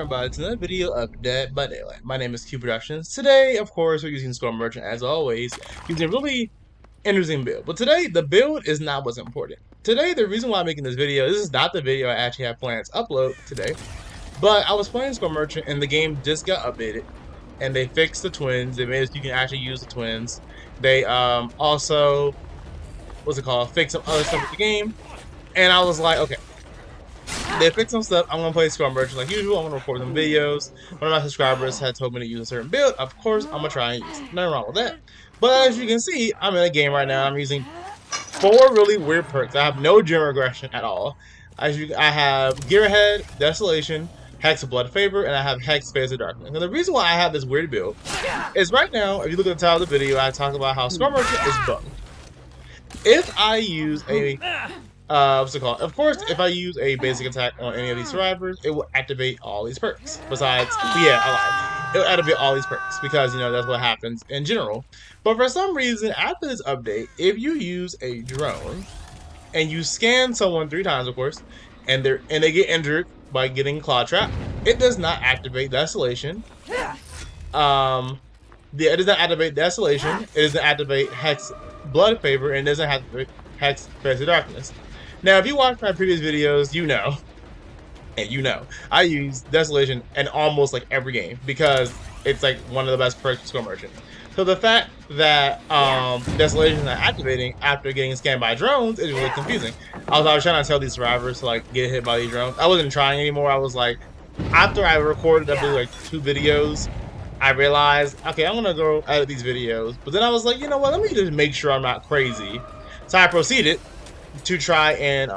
everybody to another video of Dead by Daylight. My name is Cubeproductions. Today, of course, we're using Score Merchant as always, using a really interesting build. But today, the build is not what's important. Today, the reason why I'm making this video, this is not the video I actually have planned to upload today, but I was playing Score Merchant and the game just got updated, and they fixed the twins. They made it so you can actually use the twins. They also, fixed some other stuff with the game, and I was like, okay. They fixed some stuff. I'm gonna play Scrum Merchant like usual. I'm gonna record some videos. One of my subscribers had told me to use a certain build. Of course, I'm gonna try and use it. Nothing wrong with that. But as you can see, I'm in a game right now. I'm using 4 really weird perks. I have no gem regression at all. I have Gearhead, Desolation, Hex of Blood Favor, and I have Hex Phase of Darkness. And the reason why I have this weird build is right now, if you look at the title of the video, I talk about how Scrum Merchant is bugged. If I use a what's it called? Of course, if I use a basic attack on any of these survivors, it will activate all these perks. Besides, yeah, I lied. It will activate all these perks because, you know, that's what happens in general. But for some reason, after this update, if you use a drone and you scan someone 3 times, of course, and they get injured by getting Claw Trap, it does not activate Desolation. It does not activate Desolation. It doesn't activate Hex Blood Favor, and it doesn't activate Hex Phase of Darkness. Now, if you watch my previous videos, you know, I use Desolation in almost like every game because it's like one of the best perks for Score Merchant. So the fact that Desolation is not activating after getting scanned by drones is really confusing. I was trying to tell these survivors to like get hit by these drones. I wasn't trying anymore. I was like, after I recorded I believe like 2 videos, I realized, okay, I'm gonna go edit these videos. But then I was like, you know what? Let me just make sure I'm not crazy. So I proceeded to try and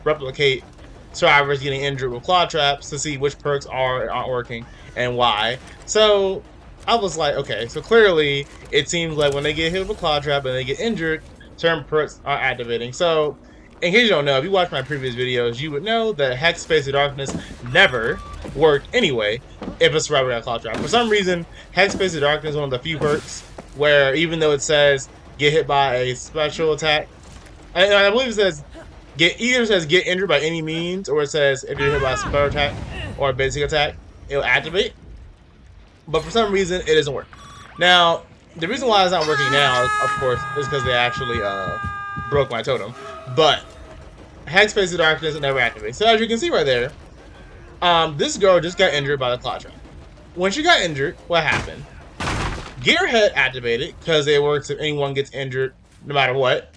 replicate survivors getting injured with claw traps to see which perks are and aren't working and why. So I was like, okay, so clearly it seems like when they get hit with a claw trap and they get injured, certain perks are activating. So in case you don't know, if you watch my previous videos, you would know that Hex Phase of Darkness never worked anyway if a survivor got claw trap. For some reason, Hex Phase of Darkness is one of the few perks where even though it says get hit by a special attack, I believe it says either says get injured by any means, or it says if you're hit by a special attack or a basic attack, it'll activate. But for some reason, it doesn't work. Now, the reason why it's not working now, of course, is because they actually broke my totem. But Hex Phase of Darkness never activates. So as you can see right there, this girl just got injured by the claw trap. When she got injured, what happened? Gearhead activated because it works if anyone gets injured, no matter what.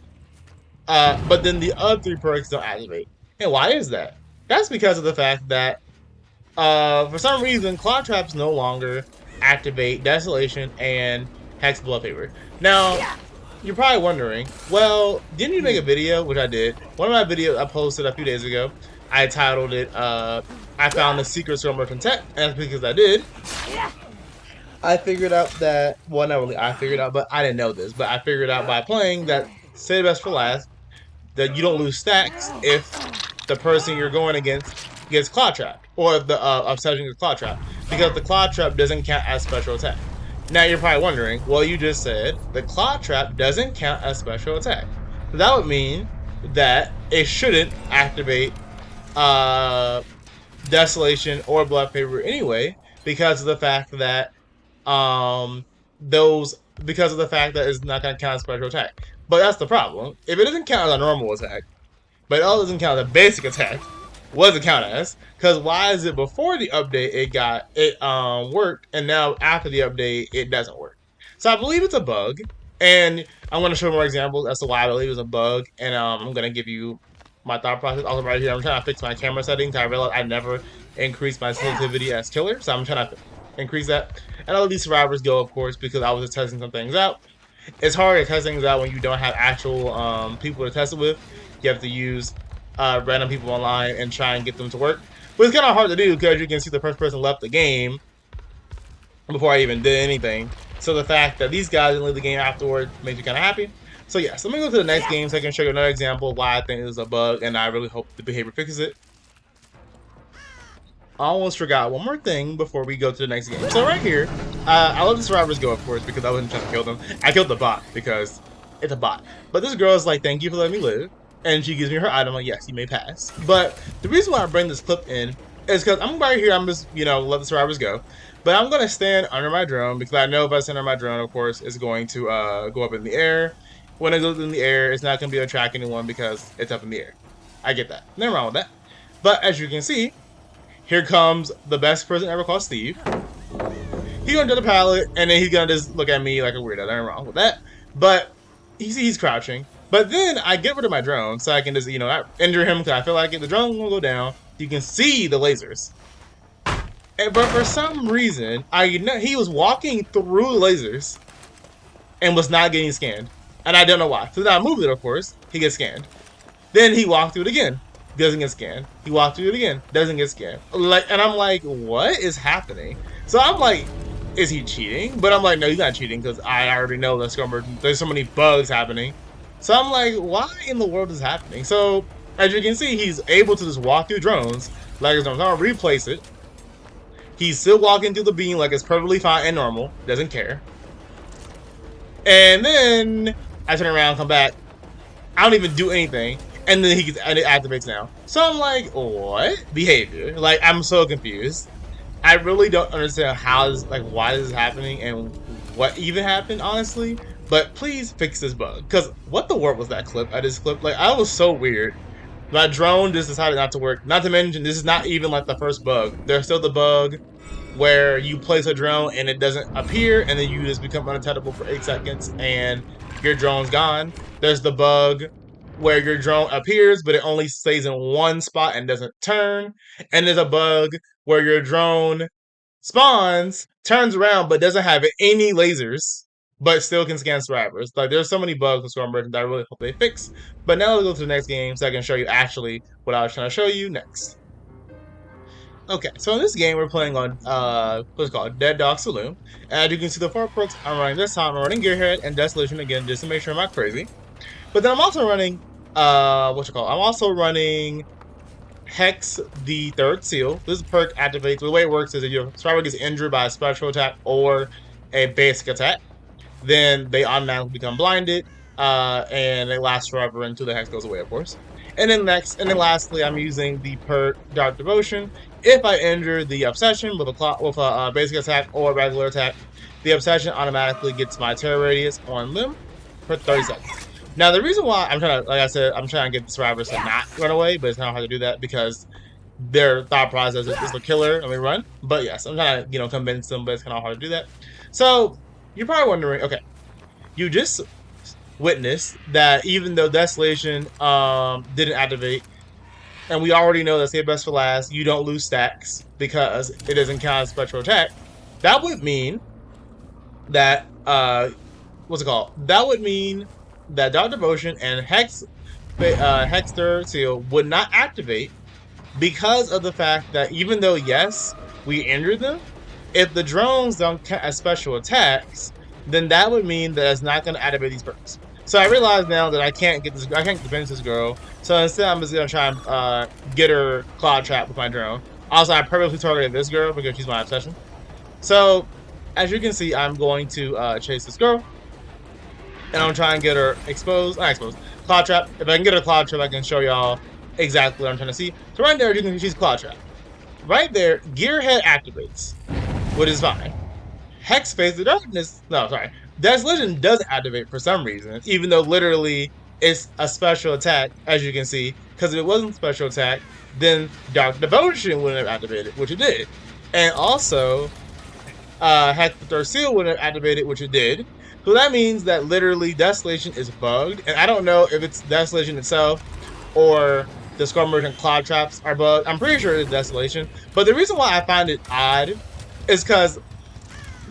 But then the other 3 perks don't activate. And why is that? That's because of the fact that for some reason Claw Traps no longer activate Desolation and Hex Blood Favor. Now, you're probably wondering, well, didn't you make a video? Which I did. One of my videos I posted a few days ago, I titled it, I found the secret Scrum Merchant tech, and that's because I did. I figured out that, well, not really I figured out, but I didn't know this, but I figured out by playing that save best for last, that you don't lose stacks if the person you're going against gets claw trap, or if the obsession gets claw trap, because the claw trap doesn't count as special attack. Now you're probably wondering, well, you just said the claw trap doesn't count as special attack. So that would mean that it shouldn't activate Desolation or Blood Favor anyway, because of the fact that it's not going to count as special attack. But that's the problem. If it doesn't count as a normal attack, but it also doesn't count as a basic attack, what does it count as? Because why is it before the update it worked, and now after the update it doesn't work? So I believe it's a bug, and I'm going to show more examples as to why I believe it's a bug, and I'm going to give you my thought process. Also right here, I'm trying to fix my camera settings. I realized I never increased my sensitivity as killer, so I'm trying to increase that. And I'll let these survivors go, of course, because I was just testing some things out. It's hard to test things out when you don't have actual people to test it with. You have to use random people online and try and get them to work. But it's kind of hard to do because you can see the first person left the game before I even did anything. So the fact that these guys didn't leave the game afterward makes me kind of happy. So yes, let me go to the next game so I can show you another example of why I think this is a bug, and I really hope the behavior fixes it. I almost forgot one more thing before we go to the next game. So right here, I let the survivors go, of course, because I wasn't trying to kill them. I killed the bot because it's a bot. But this girl is like, thank you for letting me live. And she gives me her item, like, yes, you may pass. But the reason why I bring this clip in is because I'm right here. I'm just, let the survivors go. But I'm going to stand under my drone because I know if I stand under my drone, of course, it's going to go up in the air. When it goes in the air, it's not going to be able to track anyone because it's up in the air. I get that. Nothing wrong with that. But as you can see, here comes the best person ever called Steve. He's going to do the pallet, and then he's going to just look at me like a weirdo. Nothing wrong with that. But he's crouching. But then I get rid of my drone so I can just, not injure him because I feel like the drone will go down. You can see the lasers. But for some reason, he was walking through the lasers and was not getting scanned. And I don't know why. So then I moved it, of course. He gets scanned. Then he walked through it again. Doesn't get scanned. He walked through it again. Doesn't get scanned. And I'm like, what is happening? So I'm like, is he cheating? But I'm like, no, he's not cheating because I already know there's so many bugs happening. So I'm like, why in the world is happening? So as you can see, he's able to just walk through drones like it's normal. I'll replace it. He's still walking through the beam like it's perfectly fine and normal. Doesn't care. And then I turn around, come back. I don't even do anything. And then it activates now. So I'm like, what? Behavior. Like, I'm so confused. I really don't understand why this is happening and what even happened, honestly. But please fix this bug. Because what the world was that clip? I just clipped. Like, I was so weird. My drone just decided not to work. Not to mention, this is not even like the first bug. There's still the bug where you place a drone and it doesn't appear, and then you just become unattackable for 8 seconds and your drone's gone. There's the bug where your drone appears, but it only stays in one spot and doesn't turn. And there's a bug where your drone spawns, turns around, but doesn't have any lasers, but still can scan survivors. Like, there's so many bugs with Storm Merchant that I really hope they fix. But now let's go to the next game so I can show you actually what I was trying to show you next. Okay, so in this game we're playing on what's it called, Dead Dog Saloon. As you can see, the 4 perks I'm running this time, I'm running Gearhead and Desolation again just to make sure I'm not crazy. But then I'm also running I'm also running Hex the Third Seal. This perk activates. The way it works is if your survivor gets injured by a special attack or a basic attack, then they automatically become blinded, and they last forever until the hex goes away, of course. And then lastly, I'm using the perk Dark Devotion. If I injure the Obsession with a basic attack or a regular attack, the Obsession automatically gets my terror radius on them for 30 seconds. Now, the reason why I'm trying to, like I said, I'm trying to get the survivors to not run away, but it's kind of hard to do that because their thought process is the killer and we run. But yes, I'm trying to, convince them, but it's kind of hard to do that. So you're probably wondering, okay, you just witnessed that even though Desolation didn't activate, and we already know that Save Best for Last, you don't lose stacks because it doesn't count as special attack. That would mean that That would mean that Dark Devotion and Hex Third Seal would not activate because of the fact that even though, yes, we injured them, if the drones don't count as special attacks, then that would mean that it's not going to activate these perks. So I realize now that I can't convince this girl. So instead, I'm just going to try and get her Cloud Trap with my drone. Also, I purposely targeted this girl because she's my obsession. So, as you can see, I'm going to chase this girl. And I'm trying to get her Cloud Trap. If I can get her Cloud Trap, I can show y'all exactly what I'm trying to see. So right there, you can see she's Cloud Trap. Right there, Gearhead activates, which is fine. Hex Face the Darkness, Desolation doesn't activate for some reason, even though literally it's a special attack, as you can see, because if it wasn't a special attack, then Dark Devotion wouldn't have activated, which it did. And also, Hex the Third Seal wouldn't have activated, which it did. So that means that literally Desolation is bugged, and I don't know if it's Desolation itself or the Skull Merchant Cloud Traps are bugged. I'm pretty sure it's Desolation, but the reason why I find it odd is because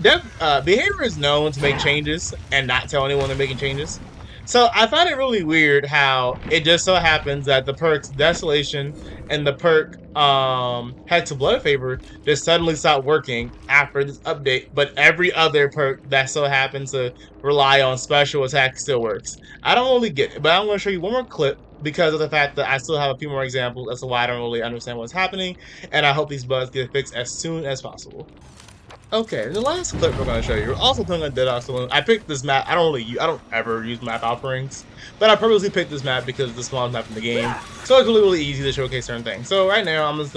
behavior is known to make changes and not tell anyone they're making changes. So I find it really weird how it just so happens that the perks Desolation and the perk Hex of Blood Favor just suddenly stopped working after this update, but every other perk that so happens to rely on special attack still works. I don't really get it, but I'm going to show you one more clip because of the fact that I still have a few more examples as to why I don't really understand what's happening, and I hope these bugs get fixed as soon as possible. Okay, the last clip we're going to show you, we're also playing on Dead Dog Saloon. I picked this map. I don't ever use map offerings, but I purposely picked this map because it's the smallest map in the game, so it's really easy to showcase certain things. So right now, I'm just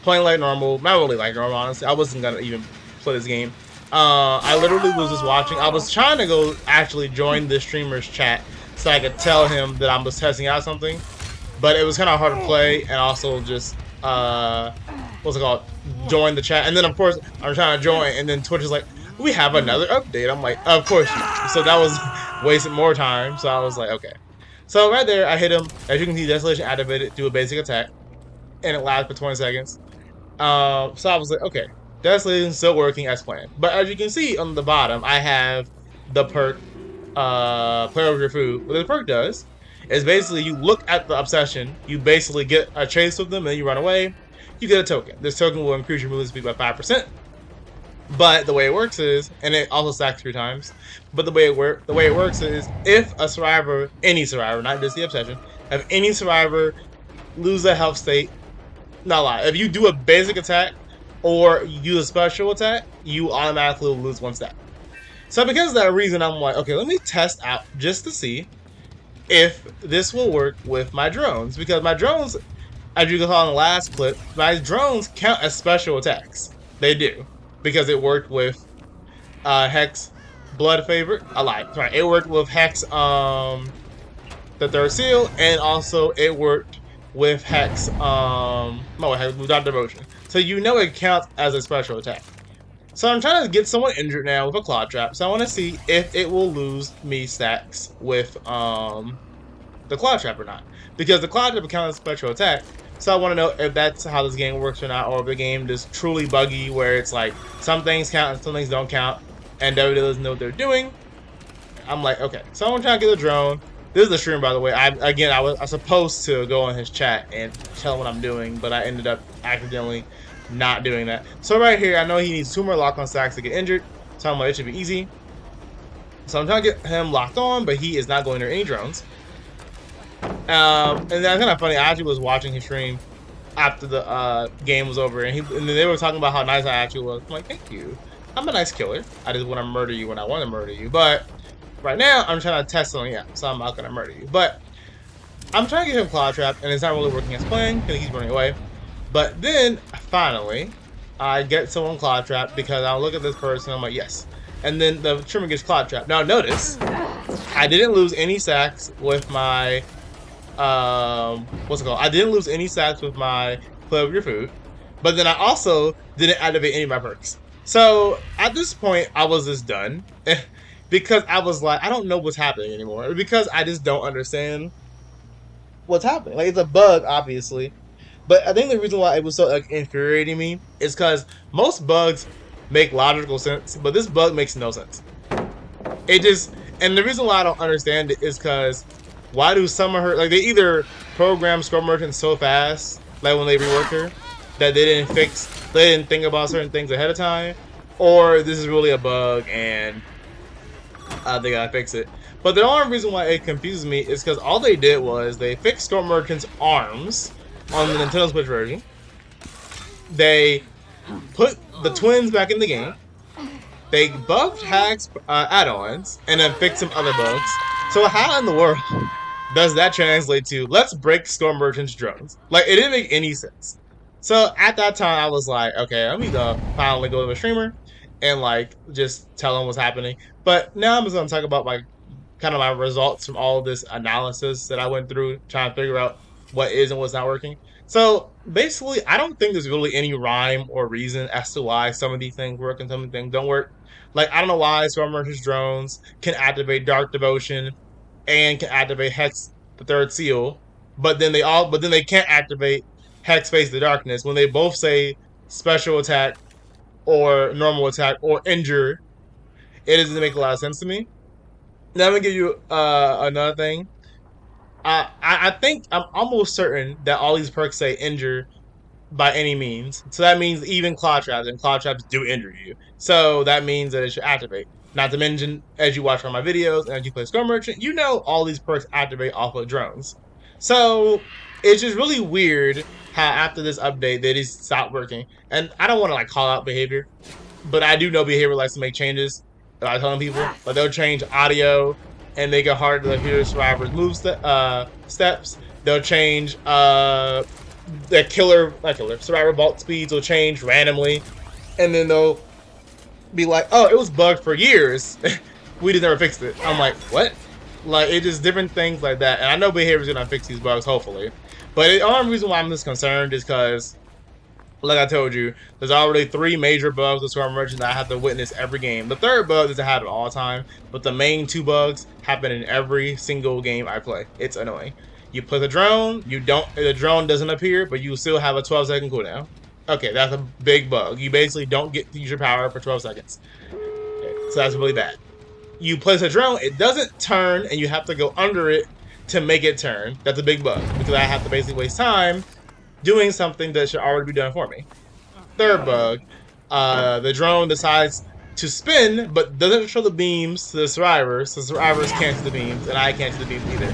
playing like normal, not really like normal, honestly. I wasn't gonna even play this game. I literally was just watching. I was trying to go actually join the streamer's chat so I could tell him that I was testing out something, but it was kind of hard to play and also just what's it called, join the chat. And then of course I'm trying to join, and then Twitch is like, we have another update. I'm like, of course not. So that was wasting more time. So I was like, okay. So right there, I hit him. As you can see, Desolation activated, do a basic attack, and it lasts for 20 seconds. So I was like, okay, Desolation still working as planned. But as you can see on the bottom, I have the perk, play over your food. What the perk does is basically you look at the obsession, you basically get a chase with them, and then you run away. You get a token. This token will increase your movement speed by 5%. But the way it works is, and it also stacks 3 times. But the way it works is, if a survivor, any survivor, not just the obsession, if any survivor lose a health state, not lie, if you do a basic attack or you do a special attack, you automatically will lose 1 stat. So because of that reason, I'm like, okay, let me test out just to see if this will work with my drones, because my drones, as you saw in the last clip, my drones count as special attacks. They do, because it worked with Hex Blood Favorite. I lied. Sorry, it worked with Hex the Third Seal, and also it worked with Hex without Devotion. So you know it counts as a special attack. So I'm trying to get someone injured now with a Claw Trap. So I want to see if it will lose me stacks with the Claw Trap or not, because the Claw Trap counts as a special attack. So I want to know if that's how this game works or not, or if the game is truly buggy where it's like some things count and some things don't count, and WWE doesn't know what they're doing. I'm like, okay, so I'm trying to get the drone. This is the stream, by the way. I was supposed to go on his chat and tell him what I'm doing, but I ended up accidentally not doing that. So right here, I know he needs 2 more lock-on stacks to get injured, so I'm like, it should be easy. So I'm trying to get him locked on, but he is not going near any drones. And that's kind of funny. I actually was watching his stream after the game was over, and then they were talking about how nice I actually was. I'm like, thank you. I'm a nice killer. I just want to murder you when I want to murder you. But right now, I'm trying to test on you, so I'm not going to murder you. But I'm trying to get him Claw Trap, and it's not really working as planned because he's running away. But then, finally, I get someone Claw Trap because I look at this person, I'm like, yes. And then the trimmer gets Claw Trap. Now notice, I didn't lose any sacks with my, what's it called? I didn't lose any sacks with my play with your food. But then I also didn't activate any of my perks. So, at this point, I was just done. Because I was like, I don't know what's happening anymore. Because I just don't understand what's happening. Like, it's a bug, obviously. But I think the reason why it was so infuriating me is because most bugs make logical sense, but this bug makes no sense. It just, and the reason why I don't understand it is because why do some of her, like, they either program Scrum Merchant so fast, like when they reworked her, that they didn't think about certain things ahead of time, or this is really a bug and they gotta fix it. But the only reason why it confuses me is because all they did was they fixed Scrum Merchant's arms on the Nintendo Switch version. They put the twins back in the game. They buffed Hacks add-ons and then fixed some other bugs. So how in the world does that translate to let's break Scrum Merchant's drones? Like, it didn't make any sense. So at that time I was like, okay, let me finally go to a streamer and like just tell him what's happening. But now I'm just gonna talk about like kind of my results from all of this analysis that I went through trying to figure out what is and what's not working. So basically, I don't think there's really any rhyme or reason as to why some of these things work and some of these things don't work. Like, I don't know why Scrum Merchant's drones can activate Dark Devotion and can activate Hex the Third Seal, but then they can't activate Hex Face the Darkness when they both say special attack or normal attack or injure. It doesn't make a lot of sense to me. Now I'm gonna give you another thing. I think I'm almost certain that all these perks say injure by any means. So that means even Claw Traps, and Claw Traps do injure you. So that means that it should activate. Not to mention, as you watch all my videos and as you play Scrum Merchant, you know all these perks activate off of drones. So it's just really weird how after this update they just stopped working. And I don't want to like call out behavior, but I do know behavior likes to make changes. I telling people, but they'll change audio and make it harder to hear survivors move steps. They'll change their not killer, survivor vault speeds will change randomly, and then they'll be like, "Oh, it was bugged for years. We just never fixed it." I'm like, "What?" Like, it's just different things like that. And I know behavior's gonna fix these bugs, hopefully. But the only reason why I'm this concerned is because, like I told you, there's already 3 major bugs with Swarm Merchant that I have to witness every game. The third bug doesn't happen all the time, but the main 2 bugs happen in every single game I play. It's annoying. You put the drone, the drone doesn't appear, but you still have a 12-second cooldown. Okay, that's a big bug. You basically don't get to use your power for 12 seconds. Okay, so that's really bad. You place a drone, it doesn't turn, and you have to go under it to make it turn. That's a big bug, because I have to basically waste time doing something that should already be done for me. Third bug, the drone decides to spin, but doesn't show the beams to the survivors, so survivors can't see the beams, and I can't see the beams either.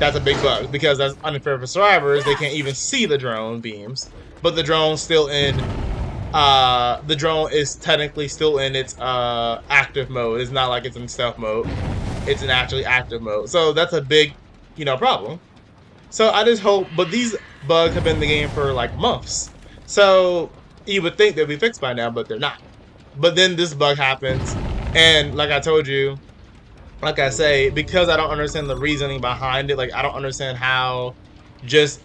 That's a big bug, because that's unfair for survivors. They can't even see the drone beams, but the drone's still in the drone is technically still in its active mode. It's not like it's in stealth mode. It's in actually active mode. So that's a big, problem. So I just hope, but these bugs have been in the game for like months. So you would think they'd be fixed by now, but they're not. But then this bug happens, and like I told you, like I say, because I don't understand the reasoning behind it, like I don't understand how just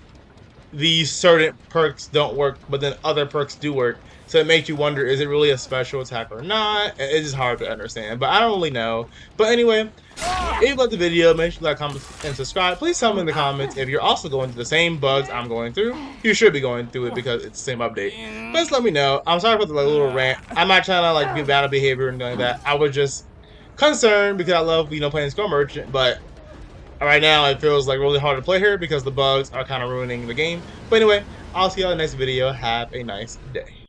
these certain perks don't work, but then other perks do work. So it makes you wonder, is it really a special attack or not? It's just hard to understand, but I don't really know. But anyway, if you liked the video, make sure you like, comment, and subscribe. Please tell me in the comments if you're also going through the same bugs I'm going through. You should be going through it because it's the same update. But just let me know. I'm sorry for the little rant. I'm not trying to like be bad behavior and anything like that. I was just concerned because I love playing Skull Merchant, but right now it feels like really hard to play here because the bugs are kind of ruining the game. But anyway, I'll see you all in the next video. Have a nice day.